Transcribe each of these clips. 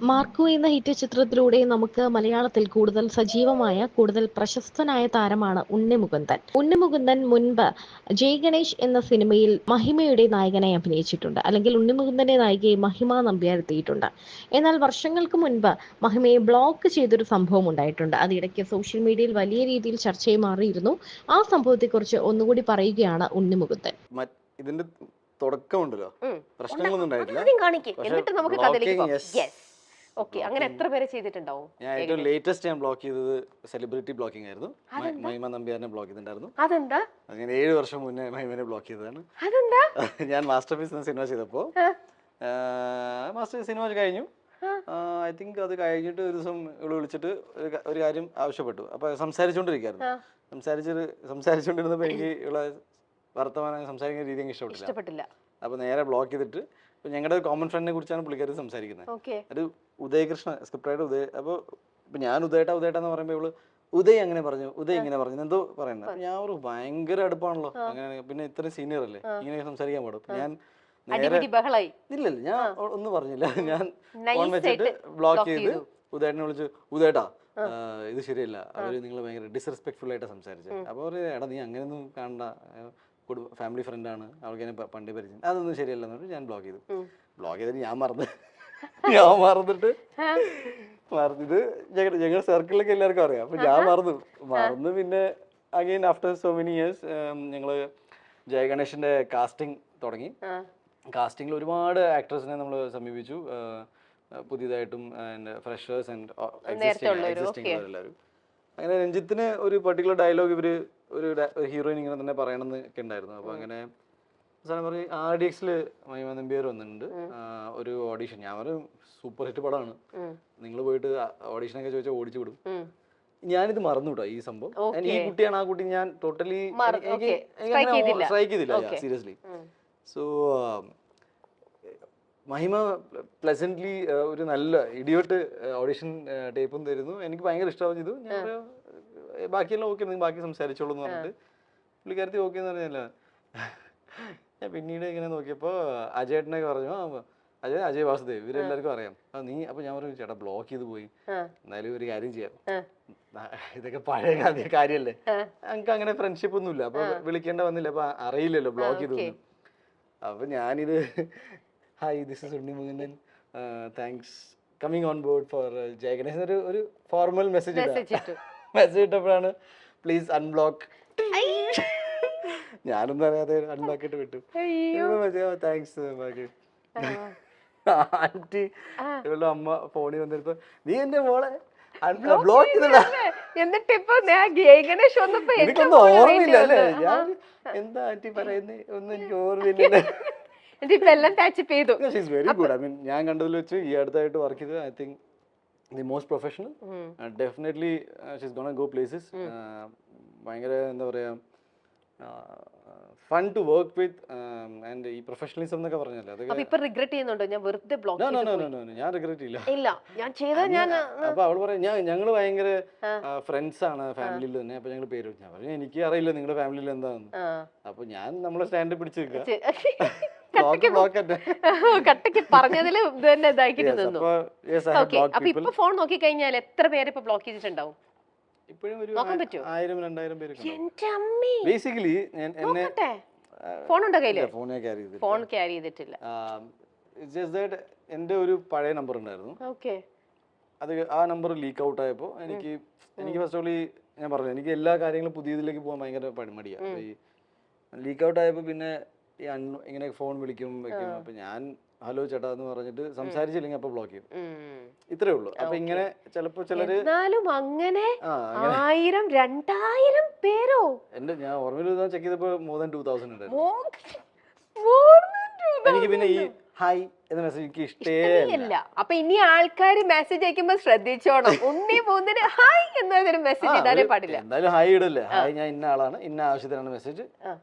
Marco എന്ന hit ചിത്രത്തിലൂടെ നമുക്ക് മലയാളത്തിൽ കൂടുതൽ സജീവമായ, കൂടുതൽ പ്രശസ്തനായ താരമാണ് ഉണ്ണിമുകുന്ദൻ. ഉണ്ണിമുകുന്ദൻ മുൻപ് ജയ് ഗണേഷ് എന്ന സിനിമയിൽ മഹിമയുടെ നായകനായി അഭിനയിച്ചിട്ടുണ്ട്. അല്ലെങ്കിൽ ഉണ്ണിമുകുന്ദന്റെ നായികയെ മഹിമ നമ്പ്യാർ എത്തിയിട്ടുണ്ട്. എന്നാൽ വർഷങ്ങൾക്ക് മുൻപ് മഹിമയെ ബ്ലോക്ക് ചെയ്തൊരു സംഭവം ഉണ്ടായിട്ടുണ്ട്. അത് ഇടയ്ക്ക് സോഷ്യൽ മീഡിയയിൽ വലിയ രീതിയിൽ ചർച്ചയായി മാറിയിരുന്നു. ആ സംഭവത്തെക്കുറിച്ച് ഒന്നുകൂടി പറയുകയാണ് ഉണ്ണിമുകുന്ദൻ. ഇതിന്റെ തുടക്കമുണ്ടല്ലോ, പ്രശ്നങ്ങളൊന്നും ഉണ്ടായിട്ടില്ല. എന്നിട്ട് നമുക്ക് കഥയിലേക്ക് പോകാം. യെസ്. ഓക്കേ, അങ്ങനെ എത്ര പേരെ ചെയ്തിട്ടുണ്ടാവും? ഞാൻ ഏറ്റവും ലേറ്റസ്റ്റ് ഞാൻ ബ്ലോക്ക് ചെയ്തത് സെലിബ്രിറ്റി ബ്ലോക്കിംഗ് ആയിരുന്നു. മഹിമ നമ്പ്യാറിനെ ബ്ലോക്ക് ചെയ്തിട്ടുണ്ടായിരുന്നു. അതെന്താ? അങ്ങനെ 7 വർഷം മുന്നേ മഹിമനെ ബ്ലോക്ക് ചെയ്തതാണ്. അതെന്താ? ഞാൻ മാസ്റ്റർ പീസ് എന്ന സിനിമ ചെയ്തപ്പോൾ മാസ്റ്റർ സിനിമ കഴിഞ്ഞു. ഐ തിങ്ക് അത് കഴിഞ്ഞിട്ട് ഒരു ദിവസം ഇവള് വിളിച്ചിട്ട് ഒരു കാര്യം ആവശ്യപ്പെട്ടു. അപ്പൊ സംസാരിച്ചോണ്ടിരിക്കായിരുന്നു. സംസാരിച്ചോണ്ടിരുന്നപ്പോ എനിക്ക് ഇവിടെ വർത്തമാനം സംസാരിക്കുന്ന രീതി എനിക്ക് ഇഷ്ടപ്പെട്ടില്ല. അപ്പൊ നേരെ ബ്ലോക്ക് ചെയ്തിട്ട് ഞങ്ങളുടെ ഒരു കോമൺ ഫ്രണ്ടിനെ കുറിച്ചാണ് പുള്ളിക്കാരി സംസാരിക്കുന്നത്. ഒരു ഉദയകൃഷ്ണ സ്ക്രിപ്റ്റായിട്ട് ഉദയ. അപ്പോൾ ഞാൻ ഉദയേട്ടാന്ന് പറയുമ്പോൾ ഇവള് ഉദയ് അങ്ങനെ പറഞ്ഞു, ഉദയ് ഇങ്ങനെ പറഞ്ഞു, എന്തോ പറയുന്നത്. അപ്പൊ ഞാൻ ഒരു ഭയങ്കര അടുപ്പാണല്ലോ, അങ്ങനെ പിന്നെ ഇത്രയും സീനിയർ അല്ലേ, ഇങ്ങനെ സംസാരിക്കാൻ പാടും. ഞാൻ നേരെ ഇല്ലല്ല, ഞാൻ ഒന്നും പറഞ്ഞില്ല. ഞാൻ ഫോൺ വെച്ചിട്ട് ബ്ലോക്ക് ചെയ്ത് ഉദയേട്ടനെ വിളിച്ചു, ഉദയേട്ടാ ഇത് ശരിയല്ല, അവര് നിങ്ങൾ ഭയങ്കര ഡിസ്റെസ്പെക്ട്ഫുൾ ആയിട്ട് സംസാരിച്ചത്. അപ്പോൾ എടാ നീ അങ്ങനെയൊന്നും കാണണ്ട, ഫാമിലി ഫ്രണ്ടാണ്, അവൾക്ക് എന്നെ പണ്ടേ പരിചയം, അതൊന്നും ശരിയല്ലെന്ന് പറഞ്ഞിട്ട് ഞാൻ ബ്ലോക്ക് ചെയ്തിട്ട് ഞാൻ മറന്നിട്ട് ഇത് ഞങ്ങളുടെ സർക്കിളിലൊക്കെ എല്ലാവർക്കും അറിയാം. അപ്പൊ ഞാൻ മറന്നു. പിന്നെ again after so many years ഞങ്ങള് ജയ ഗണേഷിന്റെ കാസ്റ്റിംഗ് തുടങ്ങി. കാസ്റ്റിംഗിൽ ഒരുപാട് ആക്ടേഴ്സിനെ നമ്മൾ സമീപിച്ചു, പുതിയതായിട്ടും ഫ്രഷേഴ്സ് ആൻഡ് എക്സിസ്റ്റിംഗ് എല്ലാവരും. അങ്ങനെ രഞ്ജിത്തിന് ഒരു പെർട്ടിക്കുലർ ഡയലോഗ് ഇവര് ഒരു ഹീറോയിൻ ഇങ്ങനെ തന്നെ പറയണമെന്ന് ഒക്കെ ഉണ്ടായിരുന്നു. അപ്പൊ അങ്ങനെ സാധനം പറഞ്ഞ് RDX മഹിമ നമ്പ്യാർ വന്നിട്ടുണ്ട് ഒരു ഓഡീഷൻ. ഞാൻ പറയും സൂപ്പർ ഹിറ്റ് പടമാണ്, നിങ്ങൾ പോയിട്ട് ഓഡീഷനൊക്കെ ചോദിച്ചാൽ ഓടിച്ചു വിടും. ഞാനിത് മറന്നു കേട്ടോ ഈ സംഭവം. ഈ കുട്ടിയാണ് ആ കുട്ടി, ഞാൻ ടോട്ടലി സ്ട്രൈക്ക് ചെയ്തില്ല സീരിയസ്ലി. സോ മഹിമ പ്ലസന്റ്ലി ഒരു നല്ല ഇഡിയോട്ട് ഓഡിഷൻ ടേപ്പും തരുന്നു. എനിക്ക് ഭയങ്കര ഇഷ്ടമാവും ചെയ്തു. ഞാൻ ബാക്കിയെല്ലാം ഓക്കെ, നിങ്ങൾ ബാക്കി സംസാരിച്ചോളൂ എന്ന് പറഞ്ഞിട്ട് പുള്ളിക്കാരത്തി ഓക്കെ എന്ന് പറഞ്ഞല്ല. ഞാൻ പിന്നീട് ഇങ്ങനെ നോക്കിയപ്പോൾ അജയേട്ടനൊക്കെ പറഞ്ഞു, അജയ് വാസുദേവ് ഇവരെല്ലാവർക്കും അറിയാം. നീ അപ്പൊ ഞാൻ പറഞ്ഞു ചേട്ടാ ബ്ലോക്ക് ചെയ്ത് പോയി, എന്നാലും ഒരു കാര്യം ചെയ്യാം, ഇതൊക്കെ പഴയ കാര്യമല്ലേ, ഞങ്ങൾക്ക് അങ്ങനെ ഫ്രണ്ട്ഷിപ്പ് ഒന്നുമില്ല, അപ്പൊ വിളിക്കേണ്ട വന്നില്ല, അപ്പൊ അറിയില്ലല്ലോ ബ്ലോക്ക് ചെയ്തു. അപ്പൊ ഞാനിത് hi this is Unni Mukundan, thanks coming on board for Jaya Ganesh ഒരു ഫോർമൽ മെസ്സേജ് ഇട്ടപ്പോഴാണ് പ്ലീസ് അൺബ്ലോക്ക്. ഞാനൊന്നും അറിയാതെ അൺബ്ലോക്ക് ഇട്ട് വിട്ടു. Thanks aunty. ഇവളുടെ അമ്മ ഫോണിൽ വന്നിരുന്നപ്പോ നീ എന്റെ മോളെ ബ്ലോക്ക് ചെയ്തില്ല, എനിക്കൊന്നും ഓർമ്മയില്ല അല്ലേ, ഞാൻ എന്താ ആന്റി പറയുന്നേ ഒന്നും എനിക്ക് ഓർമ്മയില്ലല്ലേ. ഞാൻ കണ്ടതിൽ വെച്ച് ഈ അടുത്തായിട്ട് വർക്ക് ചെയ്ത് I think the most professional, definitely she's gonna go places. ഭയങ്കര എന്താ പറയാ fun to work with and ഈ പ്രൊഫഷണലിസം എന്നൊക്കെ പറഞ്ഞല്ലേ, ഞാൻ റിഗ്രറ്റ് ഇല്ല. അപ്പൊ അവള് പറയാം ഞങ്ങള് ഭയങ്കര ഫ്രണ്ട്സ് ആണ് ഫാമിലിയിൽ തന്നെ. അപ്പൊ ഞങ്ങള് പേര് ഞാൻ പറഞ്ഞു എനിക്ക് അറിയില്ല നിങ്ങളുടെ ഫാമിലിയിൽ എന്താന്ന്. അപ്പൊ ഞാൻ നമ്മളെ സ്റ്റാൻഡ് പിടിച്ച് ഫോൺ നോക്കി കഴിഞ്ഞാൽ എത്ര പേര് ബ്ലോക്ക് ചെയ്തിട്ടുണ്ടാവും? ഇപ്പോഴും ഒരു 1000-2000 പേര്. ബേസിക്കലി ഫോൺ ഉണ്ടോ കയ്യില്? ഫോൺ ക്യാരി ചെയ്തിട്ടില്ല. എന്റെ ഒരു പഴയ നമ്പർ ഉണ്ടായിരുന്നു, അത് ആ നമ്പർ ലീക്ക് ഔട്ട് ആയപ്പോ എനിക്ക് ഫസ്റ്റ് ഓഫ് ഓൾ ഞാൻ പറഞ്ഞു എനിക്ക് എല്ലാ കാര്യങ്ങളും പുതിയതിലേക്ക് പോകാൻ ഭയങ്കര മടിയാണ്. ഈ ലീക്ക് ഔട്ട് ആയപ്പോ പിന്നെ ഇങ്ങനെ ഫോൺ വിളിക്കും വെക്കും. അപ്പൊ ഞാൻ ഹലോ ചേട്ടാ എന്ന് പറഞ്ഞിട്ട് സംസാരിച്ചില്ലെങ്കിൽ അപ്പൊ ബ്ലോക്ക് ചെയ്യും. ഇത്രേ ഉള്ളൂ. അപ്പൊ ഇങ്ങനെ ചിലപ്പോ ചിലര് അങ്ങനെ 1000-2000 പേരോ എന്റെ ഞാൻ ഓർമ്മയിൽ ചെക്ക് ചെയ്തപ്പോ more than 2000 ഉണ്ടായിരുന്നു. എനിക്ക് പിന്നെ ഈ ഹായ് എന്ന മെസ്സേജ് എനിക്ക് ഇഷ്ടേയില്ല. അപ്പൊ ഇനി ആൾക്കാര് മെസ്സേജ് അയക്കുമ്പോ ശ്രദ്ധിച്ചോണം, ഉണ്ണി മൂന്നിന് ഹായ് എന്നൊരു മെസ്സേജ് ഇടാനേ പാടില്ല. എന്തായാലും ഹായ് ഇടല്ലേ, ഹായ് ഞാൻ ഇന്ന ആളാണ് ഇന്ന ആവശ്യത്തിനാണ് മെസ്സേജ്,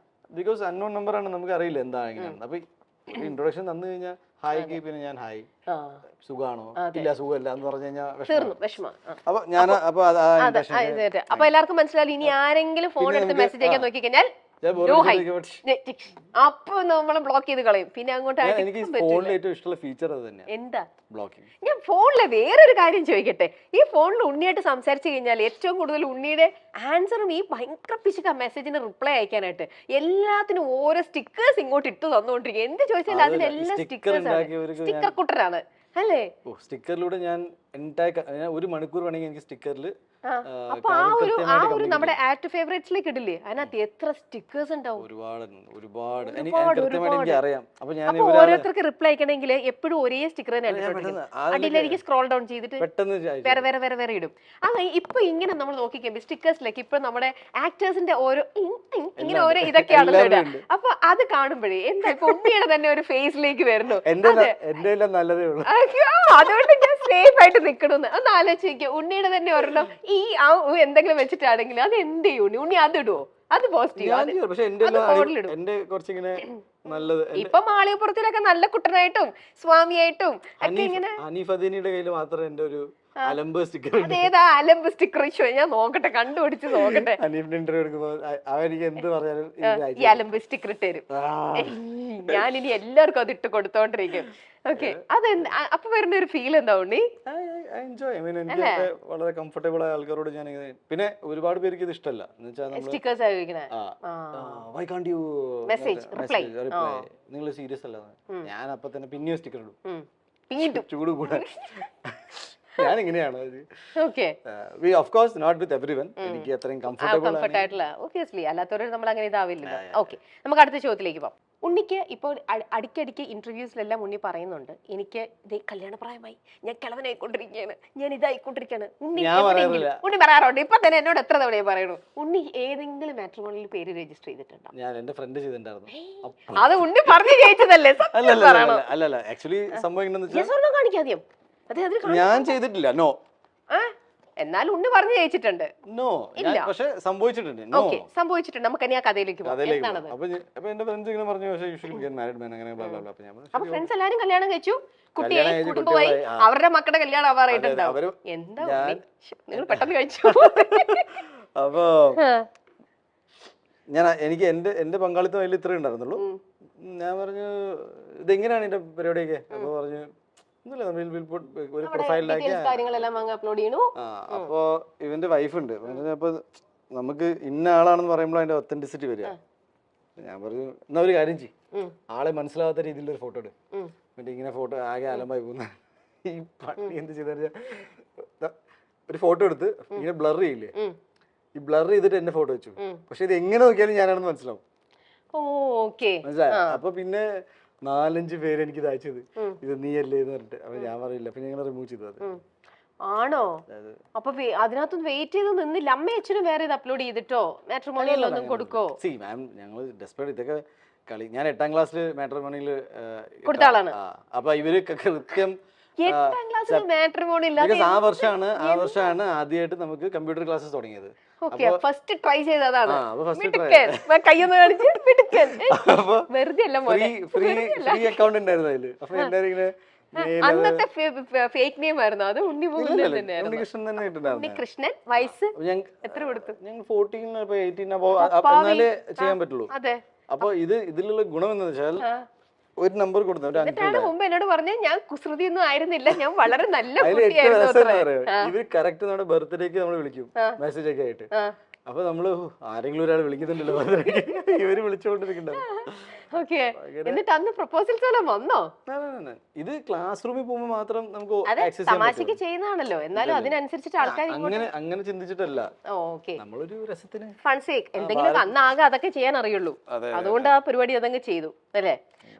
ബിക്കോസ് അൺനോൺ നമ്പർ ആണ്, നമുക്ക് അറിയില്ല എന്താ എങ്ങനെയാണ്. അപ്പൊ ഇൻട്രൊഡക്ഷൻ തന്നു കഴിഞ്ഞാൽ ഹായ്ക്ക് പിന്നെ ഞാൻ ഹായ് സുഖാണോ ഇല്ല സുഖമല്ല എന്ന് പറഞ്ഞു കഴിഞ്ഞാൽ അപ്പൊ ഞാൻ അപ്പൊ എല്ലാവർക്കും മനസ്സിലായി. ഇനി ആരെങ്കിലും ഫോൺ എടുത്ത് മെസ്സേജ് അയക്കാൻ നോക്കി കഴിഞ്ഞാൽ ഞാൻ bore No അടിച്ചിരിക്കുമ്പോ അപ്പൊ നമ്മൾ ബ്ലോക്ക് ചെയ്ത് കളയും. പിന്നെ അങ്ങോട്ട് എനിക്ക് ഫോണിൽ ഏറ്റവും ഇഷ്ടമുള്ള ഫീച്ചർ അത് തന്നെയാണ്, എന്താ ബ്ലോക്കിംഗ്. ഞാൻ ഫോണിലെ വേറൊരു കാര്യം ചോദിക്കട്ടെ, ഈ ഫോണിൽ ഉണ്ണിയായിട്ട് സംസാരിച്ചു കഴിഞ്ഞാൽ ഏറ്റവും കൂടുതൽ ഉണ്ണിയുടെ ആൻസറും ഈ ഭയങ്കര പിശുക്ക മെസ്സേജിന് റിപ്ലൈ അയക്കാനായിട്ട് എല്ലാത്തിനും ഓരോ സ്റ്റിക്കേഴ്സ് ഇങ്ങോട്ട് ഇട്ട് തന്നുകൊണ്ടിരിക്കും. എന്ത് ചോദിച്ചാലും അതിനെല്ലാം സ്റ്റിക്കർ കുട്ടനാണ് അല്ലേ? സ്റ്റിക്കറിലൂടെ ഞാൻ ഒരു മണിക്കൂർ വേണമെങ്കിൽ എനിക്ക് സ്റ്റിക്കറിൽ അപ്പൊ ആ ഒരു നമ്മുടെ ആഡ് ടു ഫേവറേറ്റ്സിലേക്ക് ഇടില്ലേ, അതിനകത്ത് എത്ര സ്റ്റിക്കേഴ്സ് ഉണ്ടാവും? ഒരുപാട് എനിക്ക് അറിയാം. അപ്പൊ ഞാൻ ഓരോരുത്തർക്ക് റിപ്ലൈ അയക്കണമെങ്കിൽ എപ്പോഴും ഒരേ സ്റ്റിക്കർ തന്നെ അടിയിലേക്ക് സ്ക്രോൾ ഡൗൺ ചെയ്തിട്ട് പെട്ടെന്ന് വേറെ വേറെ വേറെ വേറെ ഇടും. ഇപ്പൊ ഇങ്ങനെ നമ്മൾ നോക്കിക്കുമ്പോ സ്റ്റിക്കേഴ്സിലേക്ക് ഇപ്പൊ നമ്മുടെ ആക്ടേഴ്സിന്റെ ഓരോ ഇങ്ങനെ ഓരോ ഇതൊക്കെയാണല്ലോ ഇടുക. അപ്പൊ അത് കാണുമ്പോഴേ എന്താ ഇപ്പൊ ഉണ്ണിയുടെ തന്നെ ഒരു ഫേസിലേക്ക് വരുന്നു. നല്ലതേ ഉള്ളൂ, അതുകൊണ്ട് ഞാൻ സേഫ് ആയിട്ട് നിക്കണമെന്ന് ഒന്ന് ആലോചിക്കുക. ഉണ്ണിയുടെ തന്നെ ഒരെണ്ണം ഈ എന്തെങ്കിലും വെച്ചിട്ടാണെങ്കിൽ അത് എന്ത് ചെയ്യും ഉണ്ണി? അത് ഇടുവോ? അത് പോസിറ്റീവ്. ഇപ്പൊ മാളികപ്പുറത്തിലൊക്കെ നല്ല കുട്ടനായിട്ടും സ്വാമിയായിട്ടും ഒക്കെ ഇങ്ങനെ. ഹനീഫദീനിയുടെ കയ്യിൽ മാത്രം എന്റെ ഒരു അലമ്പ് സ്റ്റിക്കർ. അതേതാ അലമ്പ് സ്റ്റിക്കർ? ഞാൻ നോക്കട്ടെ, കണ്ടുപിടിച്ച് നോക്കട്ടെ. ഈ അലമ്പ് സ്റ്റിക്കർ ഇട്ട് തരും. ഞാനിനി എല്ലാവർക്കും അത് ഇട്ട് കൊടുത്തോണ്ടിരിക്കും. ഓക്കെ, അപ്പൊ വരുന്ന ഒരു ഫീൽ എന്താ ഉണ്ണി? വളരെ കംഫർട്ടബിൾ ആയ ആൾക്കാരോട് ഞാൻ, പിന്നെ ഒരുപാട് പേർക്ക് ഇത് ഇഷ്ടമല്ല സ്റ്റിക്കേഴ്സ് നിങ്ങൾ സീരിയസ് അല്ല, ഞാൻ അപ്പൊ തന്നെ പിന്നെയും സ്റ്റിക്കർ ഇടും ചൂട് കൂടാൻ. ഞാൻ ഇങ്ങനെയാണ്. Of course not with everyone. എനിക്ക് അത്രയും കംഫർട്ടബിൾ ആയിട്ടുള്ള ഒബ്വിയസ്ലി അല്ലാത്തവരും നമ്മൾ അങ്ങനെ ഇതാവില്ലല്ലോ. ഓക്കെ, നമുക്ക് അടുത്ത ചോദ്യത്തിലേക്ക് പോവാം. ഉണ്ണിക്ക് ഇപ്പോൾ അടിക്കടിക്ക് ഇന്റർവ്യൂസിലെല്ലാം ഉണ്ണി പറയുന്നുണ്ട്, എനിക്ക് ഇതേ കല്യാണപ്രായമായി, ഞാൻ കിളവനായിക്കൊണ്ടിരിക്കുകയാണ്, ഞാൻ ഇതായിക്കൊണ്ടിരിക്കുകയാണ്. ഉണ്ണി പറയാറുണ്ട്. ഇപ്പൊ തന്നെ എന്നോട് എത്ര തവണ പറയണു. ഉണ്ണി ഏതെങ്കിലും മാട്രിമോണിയിൽ പേര് രജിസ്റ്റർ ചെയ്തിട്ടുണ്ടോ? ഞാൻ എന്റെ ഫ്രണ്ട് ചെയ്തിട്ടുണ്ടായിരുന്നു. അത് ഉണ്ണി പറഞ്ഞു ജയിച്ചതല്ലേ? അല്ലല്ല, ആക്ച്വലി സംഭവം കാണിക്കാതെയും ഞാൻ ചെയ്തിട്ടില്ല. നോ. എന്നാൽ ഉണ്ണി പറഞ്ഞു ജയിച്ചിട്ടുണ്ട്. നോ, പക്ഷെ സംഭവിച്ചിട്ടുണ്ട്. സംഭവിച്ചിട്ടുണ്ട്. നമുക്ക് ഇനി ആ കഥയിലേക്ക് പോകാം. അപ്പൊ ഫ്രണ്ട്സ് എല്ലാരും കല്യാണം കഴിച്ചു, കുട്ടിയായി, കുടുംബമായി, അവരുടെ മക്കളുടെ കല്യാണം ആവാറായിട്ടുണ്ടാവും. എന്താ നിങ്ങൾ പെട്ടെന്ന് കഴിച്ചു. അപ്പൊ എനിക്ക് എന്റെ പങ്കാളിത്തം അതിൽ ഇത്രേ ഉണ്ടായിരുന്നുള്ളൂ. ഞാൻ പറഞ്ഞു ഇതെങ്ങനെയാണ് എന്റെ പരിപാടിയൊക്കെ? അപ്പൊ പറഞ്ഞു ഒരു പ്രൊഫൈലിലാക്കി. അപ്പൊ ഇവന്റെ വൈഫ് ഉണ്ട്. അപ്പൊ നമുക്ക് ഇന്ന ആളാണെന്ന് പറയുമ്പോൾ അതിന്റെ ഒത്തന്റിസിറ്റി വരിക. ഞാൻ പറഞ്ഞു എന്നാ ഒരു കാര്യം ചെയ്യും, ആളെ മനസ്സിലാവാത്ത രീതിയിൽ ഒരു ഫോട്ടോ ഇട്. മറ്റേ ഇങ്ങനെ ഫോട്ടോ ആകെ അലമ്പായി പോകുന്ന ഈ പണി എന്ത് ചെയ്ത ഒരു ഫോട്ടോ എടുത്ത് ഇങ്ങനെ ബ്ലർ ചെയ്യില്ലേ, ഈ ബ്ലർ ചെയ്തിട്ട് എന്റെ ഫോട്ടോ വെച്ചു. പക്ഷെ ഇത് എങ്ങനെ നോക്കിയാലും ഞാനാണെന്ന് മനസ്സിലാവും. മനസ്സിലായോ? അപ്പൊ പിന്നെ 4-5 പേര് എനിക്ക് അയച്ചത് ഇത് നീയല്ലേ എന്ന് പറഞ്ഞിട്ട്. അപ്പൊ ഞാൻ പറയില്ല, പിന്നെ ഞങ്ങൾ റിമൂവ് ചെയ്തു. അത് ആണോ? അപ്പൊ അതിനകത്ത് വെയിറ്റ് ചെയ്ത് നിന്നില്ല. അമ്മ അച്ഛനും വേറെ ഇത് അപ്ലോഡ് ചെയ്തിട്ടോ മാട്രിമോണിയിലൊന്നും കൊടുക്കോ? സി മാം, ഞങ്ങൾ ഡെസ്പെറേറ്റ് ഇതൊക്കെ കളി. ഞാൻ 8ാം ക്ലാസ്സിൽ മാട്രിമോണിയിൽ കൊടുത്ത ആളാണ്. അപ്പൊ ഇവര് കൃത്യം 8ാം ക്ലാസ്സിൽ മാട്രിമോണി ആ വർഷമാണ് ആദ്യമായിട്ട് നമുക്ക് കമ്പ്യൂട്ടർ ക്ലാസ്സസ് തുടങ്ങിയത്. ഫസ്റ്റ് ട്രൈ ചെയ്തതാണ്. ഫ്രീ അക്കൗണ്ട് ഉണ്ടായിരുന്നു അതില്. അപ്പൊ എല്ലാരും ഇങ്ങനെ അന്നത്തെ ഫേക്ക് നെയിം ആയിരുന്നു അത്. ഉണ്ണികൃഷ്ണൻ തന്നെ. കൃഷ്ണൻ. വയസ്സ് എത്ര കൊടുത്തു? ഞങ്ങൾ 14 18 എന്നാലേ ചെയ്യാൻ പറ്റുള്ളൂ. അപ്പൊ ഇതിലുള്ള ഗുണം എന്ന് വെച്ചാൽ ഒരു നമ്പർ കൊടുത്തു. മുമ്പ് എന്നോട് പറഞ്ഞു ഞാൻ കുസൃതി ഒന്നും ആയിരുന്നില്ല, ഞാൻ വളരെ നല്ല ഇവര് കറക്റ്റ് നമ്മുടെ ബർത്ത്ഡേക്ക് നമ്മൾ വിളിക്കും മെസ്സേജ് ഒക്കെ ആയിട്ട്. അപ്പൊ നമ്മള് ആരെങ്കിലും ഒരാൾ വിളിക്കുന്നുണ്ടല്ലോ ബർത്ത്ഡേക്ക്, ഇവര് വിളിച്ചോണ്ടിരിക്കണ്ടാവും. എന്നിട്ട് അന്ന് പ്രപ്പോസൽസ് എല്ലാം വന്നോ? ഇത് ക്ലാസ് റൂമിൽ പോകുമ്പോ മാത്രം നമുക്ക് തമാശക്ക് ചെയ്യുന്നതാണല്ലോ, എന്നാലും അതിനനുസരിച്ചിട്ട് ആൾക്കാർ അങ്ങനെ ചിന്തിച്ചിട്ടല്ല. നമ്മളൊരു രസത്തിന് ഫൺ സേക്ക് എന്തെങ്കിലും അന്നാകെ അതൊക്കെ ചെയ്യാൻ അറിയുള്ളൂ. അതുകൊണ്ട് ആ പരിപാടി അതങ്ങ് ചെയ്തു അല്ലേ?